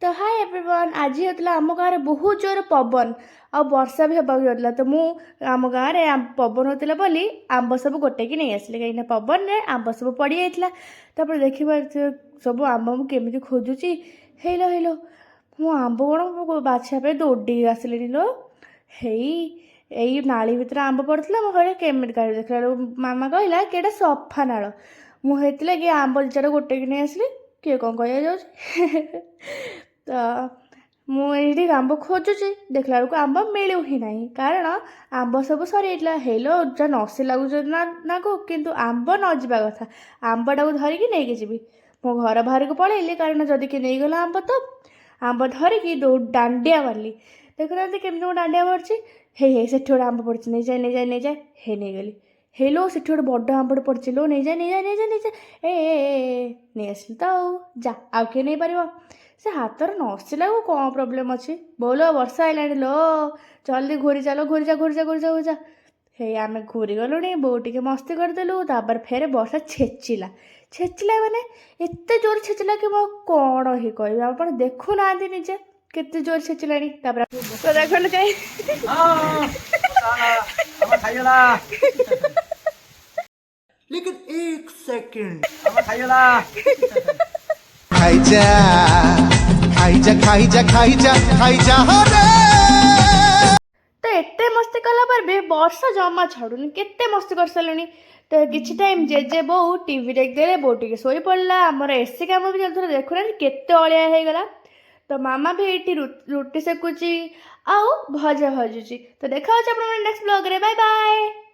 तो hi everyone आज होता आम गाँव में बहुत जोर पवन आ वर्षा भी होगा जाता तो मु आम गाँव में पवन होता बोली आंब सब गोटे की नहीं आसली कहीं पवन में आंब सब पड़ जाता तापर देखा सब आंब मुझे खोजुची हेलो हेलो मु आंब कौन बाछा दौड़ी आसली लो हेई यही नाली भितर आंब पड़ता मुझे केमिट काढ़ देखला मामा कहला कि एटा सफा नाल मुझे कि आंब चार गोटे की नहीं आसली किए कौन कह जाऊँ तो मुझे आंब खोजुची देखला बेलू आंब मिलू ही ना कारण आंब सब सरी जाता हेलो जा नसी लगुच ना को किंतु आंब न जावा कथा आंबटा को धरिकी नहीं जी मो घर बाहर को पलैली कारण जदि कि नहीं गला आंब तो आंब धरिकी डांडिया मारली देखुना केमती मो डांडिया मारची हे से गोटे आंब पड़ी नहीं जाए नहीं जाए नहीं जाए हे नहीं गली हेलो से गोटे बड़ आंबटे पड़ी लो नहीं जाए नहीं जाए नहीं जाए नहीं जाए नहीं आसली तो जा आउ किए नहीं पार से हाथर नसला को कौन प्रोब्लेम अच्छी बोलो वर्षा आइलानी लो जल्दी घूरी चलो घूरी जा घूरी जा घूरी जा घूरी जा हे आम घूरी गलु बो टे मस्ती करदेलु तापर फेर वर्षा छेचिला छेचिला माने एत जोर छेचिला कि मो कौन ही कह आप देखु ना निजे केते जोर छेचिला तो देखो जाए लेकिन एक सेकंड खाइजा खाइजा खाइजा खाइजा खाइजा रे तो एते मस्ती कला पर भी वर्षा जमा छाड़ुनी केते मस्ती कर सारे तो किसी टाइम जेजे बो टीवी देखदेले बो टे शोई पड़ा आमर एसी काम भी चलता देखुना केते अलिया हो गला तो मामा भी ये रुटी सेकुची आउ भजा भाजुची तो देखा नेक्स्ट ब्लॉग रे बाय बाय।